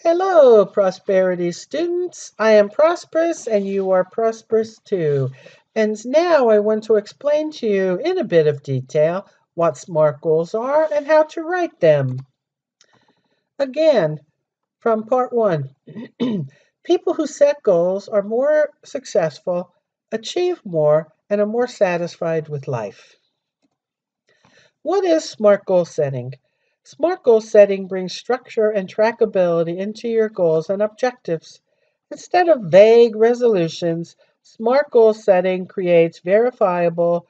Hello, prosperity students. I am prosperous and you are prosperous too. And now I want to explain to you in a bit of detail what SMART goals are and how to write them. Again, from part one, people who set goals are more successful, achieve more, and are more satisfied with life. What is SMART goal setting? SMART goal setting brings structure and trackability into your goals and objectives. Instead of vague resolutions, SMART goal setting creates verifiable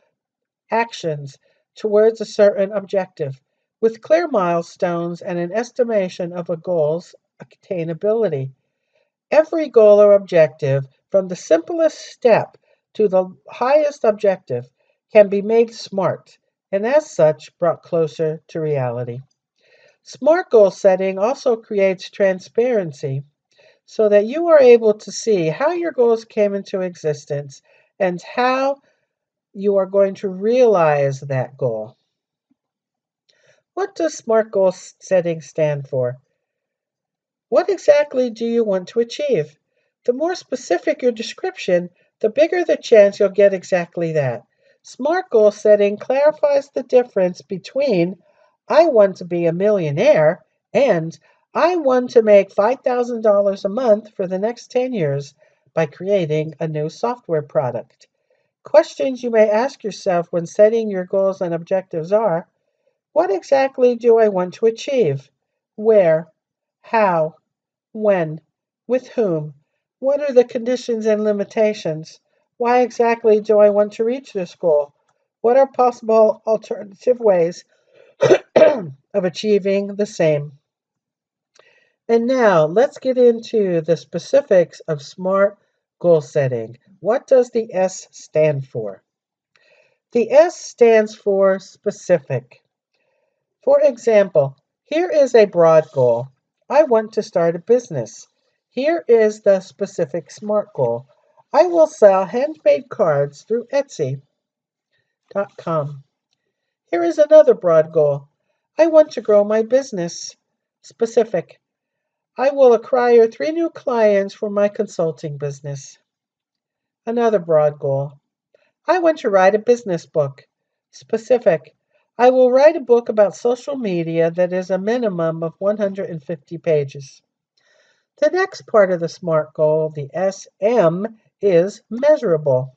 actions towards a certain objective with clear milestones and an estimation of a goal's attainability. Every goal or objective, from the simplest step to the highest objective, can be made SMART and as such brought closer to reality. SMART goal setting also creates transparency so that you are able to see how your goals came into existence and how you are going to realize that goal. What does SMART goal setting stand for? What exactly do you want to achieve? The more specific your description, the bigger the chance you'll get exactly that. SMART goal setting clarifies the difference between I want to be a millionaire and I want to make $5,000 a month for the next 10 years by creating a new software product. Questions you may ask yourself when setting your goals and objectives are: what exactly do I want to achieve? Where? How? When? With whom? What are the conditions and limitations? Why exactly do I want to reach this goal? What are possible alternative ways of achieving the same? And now let's get into the specifics of SMART goal setting. What does the S stand for? The S stands for specific. For example, here is a broad goal. I want to start a business. Here is the specific SMART goal. I will sell handmade cards through Etsy.com. Here is another broad goal. I want to grow my business. Specific. I will acquire 3 new clients for my consulting business. Another broad goal. I want to write a business book. Specific. I will write a book about social media that is a minimum of 150 pages. The next part of the SMART goal, the SM, is measurable.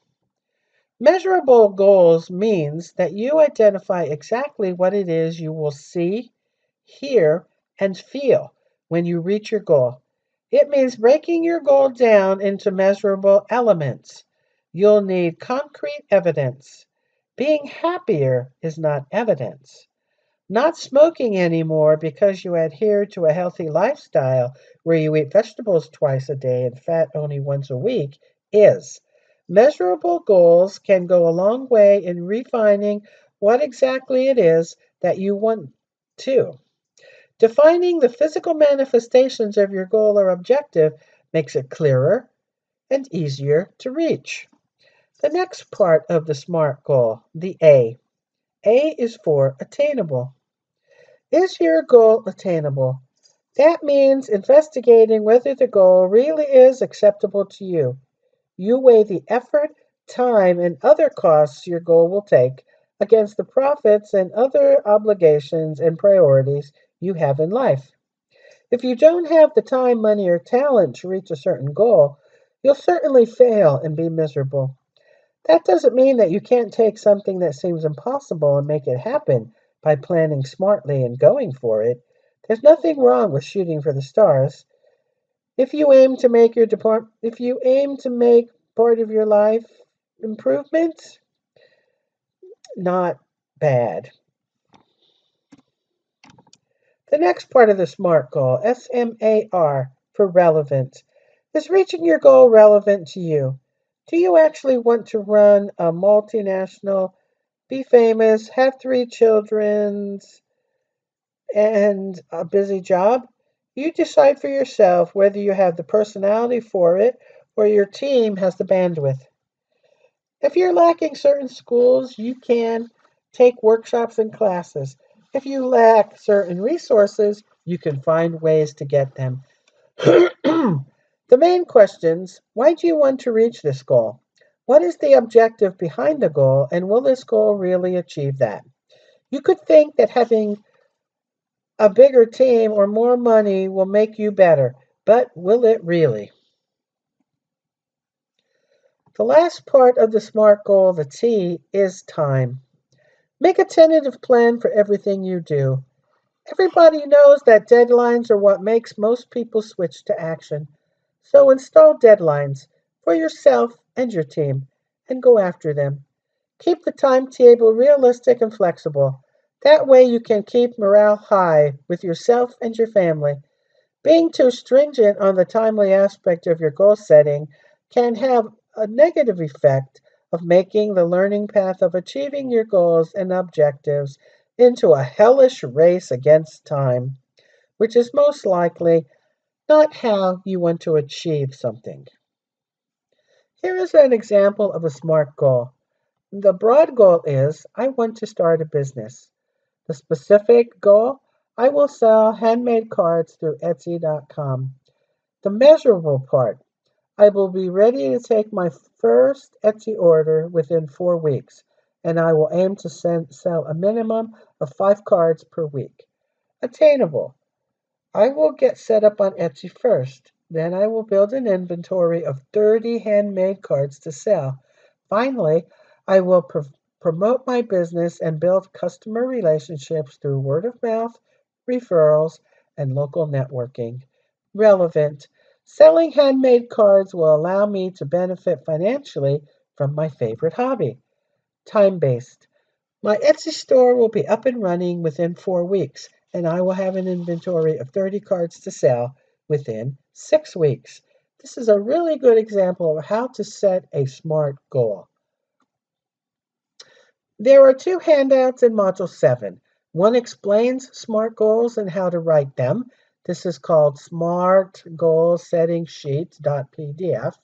Measurable goals means that you identify exactly what it is you will see, hear, and feel when you reach your goal. It means breaking your goal down into measurable elements. You'll need concrete evidence. Being happier is not evidence. Not smoking anymore because you adhere to a healthy lifestyle where you eat vegetables twice a day and fat only once a week is. Measurable goals can go a long way in refining what exactly it is that you want to. Defining the physical manifestations of your goal or objective makes it clearer and easier to reach. The next part of the SMART goal, the A. A is for attainable. Is your goal attainable? That means investigating whether the goal really is acceptable to you. You weigh the effort, time, and other costs your goal will take against the profits and other obligations and priorities you have in life. If you don't have the time, money, or talent to reach a certain goal, you'll certainly fail and be miserable. That doesn't mean that you can't take something that seems impossible and make it happen by planning smartly and going for it. There's nothing wrong with shooting for the stars. If you aim to make part of your life improvements, not bad. The next part of the SMART goal, SMAR, for relevant, is reaching your goal relevant to you. Do you actually want to run a multinational, be famous, have 3 children, and a busy job? You decide for yourself whether you have the personality for it or your team has the bandwidth. If you're lacking certain schools, you can take workshops and classes. If you lack certain resources, you can find ways to get them. The main questions: why do you want to reach this goal? What is the objective behind the goal, and will this goal really achieve that? You could think that having a bigger team or more money will make you better, but will it really? The last part of the SMART goal, the T, is time. Make a tentative plan for everything you do. Everybody knows that deadlines are what makes most people switch to action. So install deadlines for yourself and your team and go after them. Keep the timetable realistic and flexible. That way you can keep morale high with yourself and your family. Being too stringent on the timely aspect of your goal setting can have a negative effect of making the learning path of achieving your goals and objectives into a hellish race against time, which is most likely not how you want to achieve something. Here is an example of a SMART goal. The broad goal is I want to start a business. The specific goal, I will sell handmade cards through Etsy.com. The measurable part, I will be ready to take my first Etsy order within 4 weeks, and I will aim to sell a minimum of 5 cards per week. Attainable, I will get set up on Etsy first. Then I will build an inventory of 30 handmade cards to sell. Finally, I will promote my business and build customer relationships through word of mouth, referrals, and local networking. Relevant. Selling handmade cards will allow me to benefit financially from my favorite hobby. Time-based. My Etsy store will be up and running within 4 weeks, and I will have an inventory of 30 cards to sell within 6 weeks. This is a really good example of how to set a SMART goal. There are 2 handouts in Module 7. One explains SMART goals and how to write them. This is called Smart Goal Setting Sheet.pdf.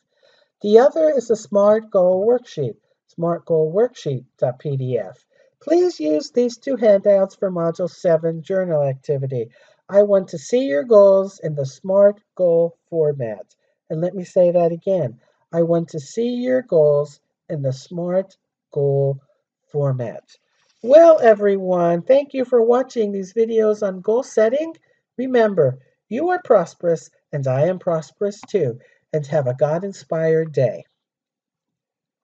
The other is a SMART Goal Worksheet, Smart Goal Worksheet.pdf. Please use these 2 handouts for Module 7 journal activity. I want to see your goals in the SMART Goal format. And let me say that again. I want to see your goals in the SMART Goal format. Well, everyone, thank you for watching these videos on goal setting. Remember, you are prosperous, and I am prosperous too, and have a God-inspired day.